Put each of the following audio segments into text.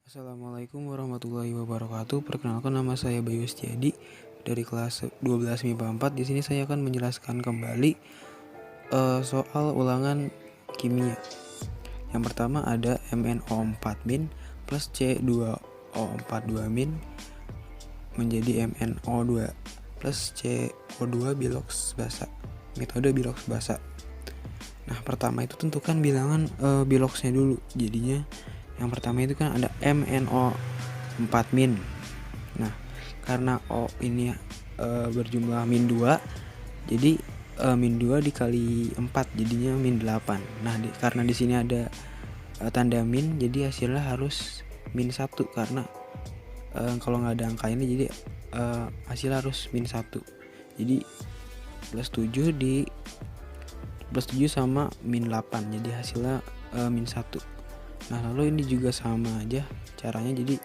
Assalamualaikum warahmatullahi wabarakatuh. Perkenalkan, nama saya Bayu Setiadi dari kelas 12 MIPA 4. Di sini saya akan menjelaskan kembali soal ulangan kimia. Yang pertama ada MnO4- plus C2O42- menjadi MnO2 plus CO2 biloks basa. Metode biloks basa. Nah, pertama itu tentukan bilangan biloksnya dulu. Jadinya yang pertama itu kan ada MnO4-. Nah, karena O ini berjumlah -2, jadi -2 dikali 4 jadinya -8. Nah, karena di sini ada tanda min, jadi hasilnya harus -1 karena kalau nggak ada angka ini jadi hasilnya harus -1. Jadi plus 7 sama -8, jadi hasilnya -1. Nah, lalu ini juga sama aja caranya, jadi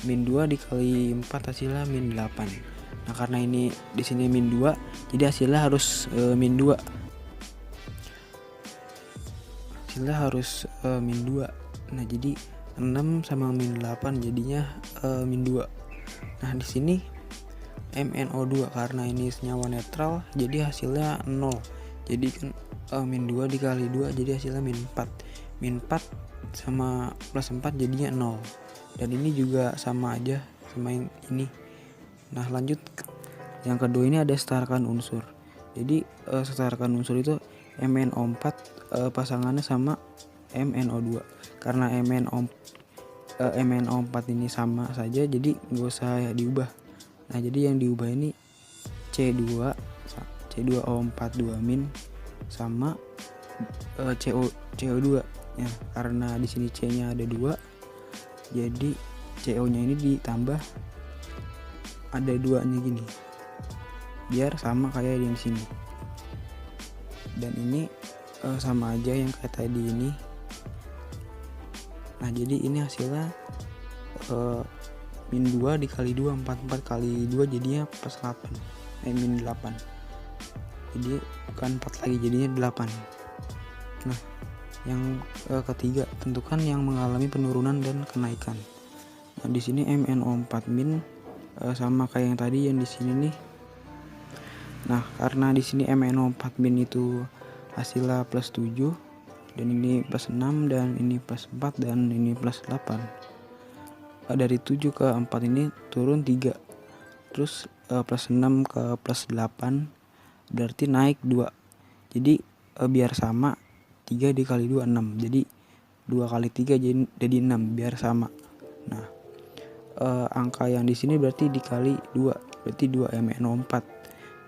-2 dikali 4 hasilnya -8. Nah, karena ini di sini -2, jadi hasilnya harus -2. Hasilnya harus -2. Nah, jadi 6 sama -8 jadinya -2. Nah, di sini MnO2 karena ini senyawa netral, jadi hasilnya 0. Jadi kan -2 dikali 2 jadi hasilnya -4. -4 sama plus 4 jadinya 0. Dan ini juga sama aja sama yang ini. Nah, lanjut yang kedua, ini ada setarakan unsur. Jadi setarakan unsur itu MnO4 pasangannya sama MnO2. Karena MnO4 ini sama saja, jadi nggak usah diubah. Nah, jadi yang diubah ini C2O42- sama CO2 ya, karena di sini C-nya ada 2, jadi CO-nya ini ditambah ada 2-nya gini, biar sama kayak di sini. Dan ini sama aja yang kayak tadi ini. Nah, jadi ini hasilnya -2 dikali 2, 4 kali 2 jadinya plus 8, -8. Jadi bukan 4 lagi, jadinya 8. Nah, yang ketiga, tentukan yang mengalami penurunan dan kenaikan. Nah, di sini MnO4- sama kayak yang tadi yang di sini nih. Nah, karena di sini MnO4- itu hasilnya plus 7, dan ini plus 6, dan ini plus 4, dan ini plus 8. Dari 7 ke 4 ini turun 3. Terus plus 6 ke plus 8 berarti naik 2. Jadi biar sama 3 dikali 2 6. Jadi 2 kali 3 jadi 6 biar sama. Nah, angka yang di sini berarti dikali 2, berarti 2 MnO4.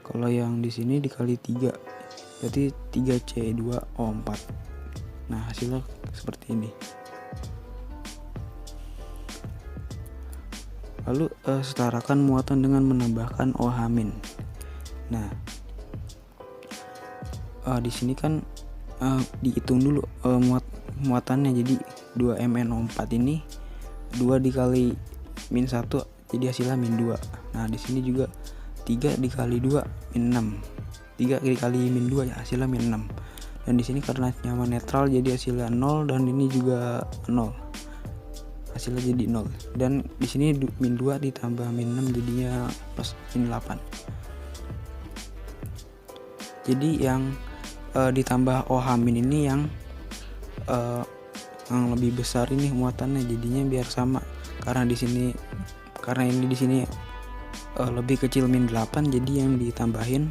Kalau yang di sini dikali 3, berarti 3 C2O4. Nah, hasilnya seperti ini. Lalu setarakan muatan dengan menambahkan OH-. Nah, di sini kan dihitung dulu muatannya. Jadi 2 MnO4 ini 2 dikali -1 jadi hasilnya -2. Nah, di sini juga 3 dikali 2 -6. 3 dikali -2 ya hasilnya -6. Dan di sini karena senyawa netral jadi hasilnya 0, dan ini juga 0. Hasilnya jadi 0. Dan di sini -2 ditambah -6 jadinya plus -8. Jadi yang ditambah OH- ini yang lebih besar ini muatannya, jadinya biar sama. Karena ini di sini lebih kecil -8, jadi yang ditambahin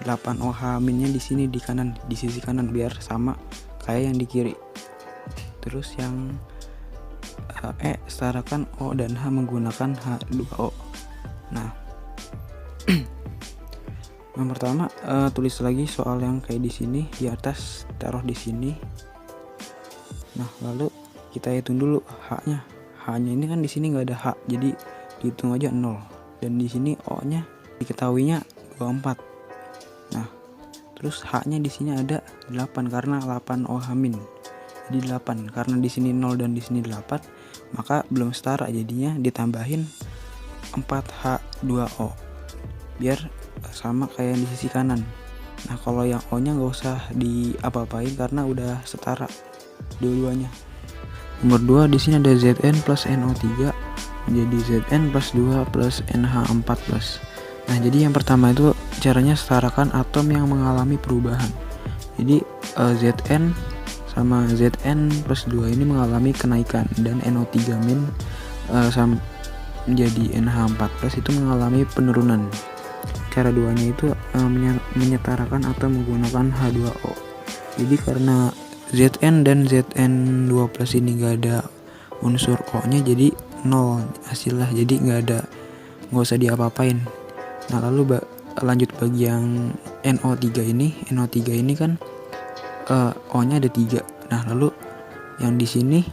8 OH-nya di sini di kanan, di sisi kanan, biar sama kayak yang di kiri. Terus yang setarakan O dan H menggunakan H2O. Nah, yang pertama tulis lagi soal yang kayak di sini, di atas taruh di sini. Nah, lalu kita hitung dulu H-nya. H-nya ini kan di sini nggak ada H, jadi dihitung aja 0. Dan di sini O-nya diketahuinya 24. Nah, terus H-nya di sini ada 8 karena 8 OH-. Jadi 8. Karena di sini 0 dan di sini 8, maka belum setara, jadinya ditambahin 4H2O biar sama kayak di sisi kanan. Nah, kalau yang O nya nggak usah diapa-apain karena udah setara dua-duanya. Nomor 2 di sini ada Zn plus NO3 jadi Zn plus 2 plus NH4 plus. Nah, jadi yang pertama itu caranya setarakan atom yang mengalami perubahan. Jadi Zn sama Zn plus 2 ini mengalami kenaikan dan NO3 min menjadi NH4 plus itu mengalami penurunan. Cara duanya itu menyetarakan atau menggunakan H2O. Jadi karena Zn dan Zn2 plus ini gak ada unsur O nya jadi 0 hasilnya, jadi nggak usah diapa-apain. Nah, lalu lanjut bagi yang NO3 ini kan O nya ada 3. Nah, lalu yang di sini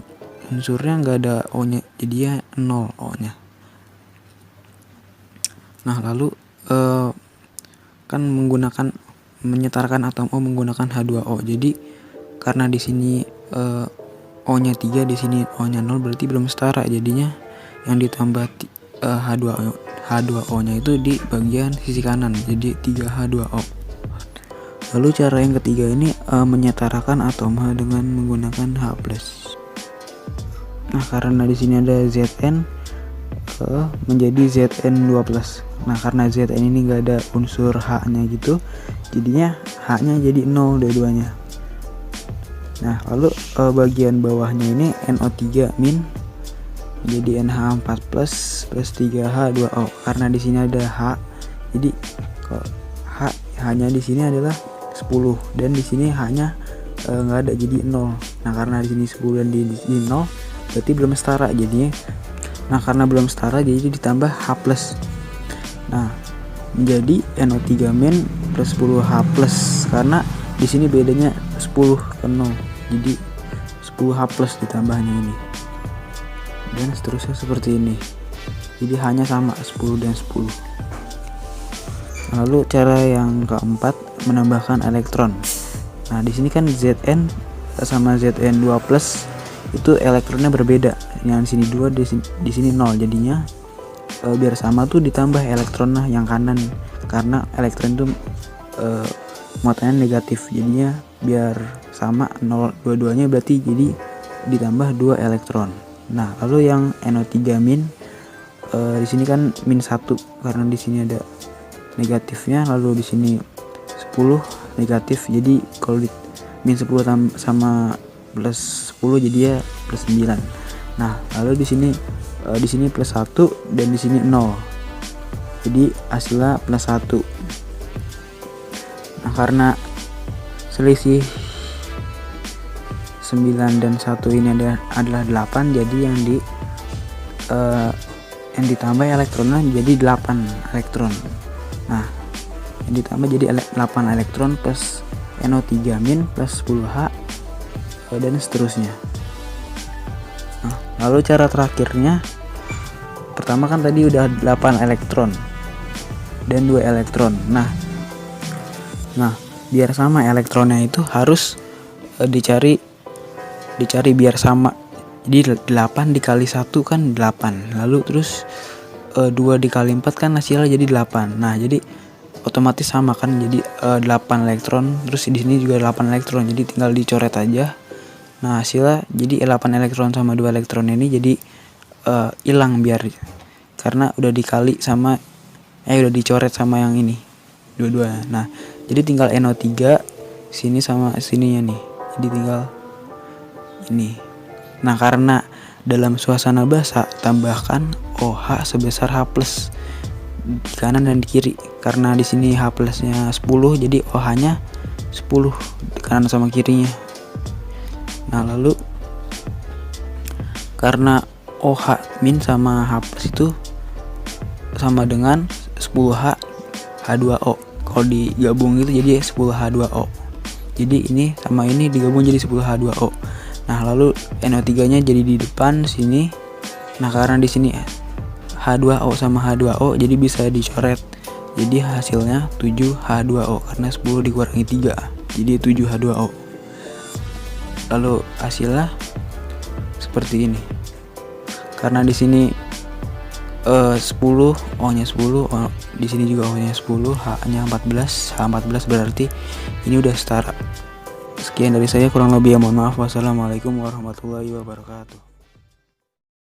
unsurnya nggak ada O nya jadi ya 0 O nya. Nah, lalu kan menyetarakan atom O menggunakan H2O. Jadi karena di sini O nya 3, di sini O nya 0, berarti belum setara. Jadinya yang ditambah H2O nya itu di bagian sisi kanan, jadi 3H2O. Lalu cara yang ketiga ini menyetarakan atom H dengan menggunakan H+. Nah, karena di sini ada Zn menjadi Zn2+. Nah, karena Zn ini enggak ada unsur H-nya gitu, jadinya H-nya jadi 0 dua-duanya. Nah, lalu bagian bawahnya ini NO3 min jadi NH4 plus 3H2O. Karena di sini ada H, jadi H-nya di sini adalah 10 dan di sini H-nya nggak ada jadi 0. Nah, karena di sini 10 dan di sini 0 berarti belum setara jadinya. Nah, karena belum setara jadi ditambah H+. Nah, menjadi NO3 min plus 10H plus karena di sini bedanya 10 ke 0. Jadi 10H+ ditambahnya ini. Dan seterusnya seperti ini. Jadi hanya sama 10 dan 10. Lalu cara yang keempat menambahkan elektron. Nah, di sini kan Zn sama Zn2+ itu elektronnya berbeda. Yang di sini 2, di sini 0. Jadinya biar sama tuh ditambah elektronnya yang kanan karena elektron itu muatannya negatif. Jadinya biar sama 0 dua-duanya berarti jadi ditambah 2 elektron. Nah, lalu yang NO3 min di sini kan min 1 karena di sini ada negatifnya, lalu di sini 10 negatif. Jadi kalau min 10 sama plus 10 jadi ya plus 9. Nah, lalu di sini plus 1 dan di sini 0. Jadi hasilnya plus 1. Nah, karena selisih 9 dan 1 ini adalah 8, jadi yang ditambah elektronnya jadi 8 elektron. Nah, yang ditambah jadi 8 elektron plus NO3 min plus 10H dan seterusnya. Nah, lalu cara terakhirnya, pertama kan tadi udah 8 elektron dan 2 elektron. Nah biar sama elektronnya itu harus dicari biar sama. Jadi 8 dikali 1 kan 8, lalu terus 2 dikali 4 kan hasilnya jadi 8. Nah, jadi otomatis sama kan, jadi 8 elektron, terus di sini juga 8 elektron, jadi tinggal dicoret aja. Nah, hasilnya jadi 8 elektron sama 2 elektron ini jadi hilang biar karena udah dikali sama udah dicoret sama yang ini dua-dua. Nah, jadi tinggal NO3 sini sama sininya nih, jadi tinggal ini. Nah, karena dalam suasana basa tambahkan OH sebesar H+ di kanan dan di kiri. Karena di sini H plusnya 10, jadi OH-nya 10 di kanan sama kirinya. Nah, lalu karena OH min sama H plus itu sama dengan 10H H2O. Kalau digabung itu jadi 10H2O. Jadi ini sama ini digabung jadi 10H2O. Nah, lalu NO3 nya jadi di depan sini. Nah, karena di sini H2O sama H2O jadi bisa dicoret. Jadi hasilnya 7H2O karena 10 dikurangi 3 jadi 7H2O. Lalu hasilnya seperti ini. Karena di sini 10 O-nya 10, di sini juga O-nya 10, H-nya 14. H14 berarti ini udah setara. Sekian. Sekian dari saya, kurang lebih ya mohon maaf. Wassalamualaikum warahmatullahi wabarakatuh.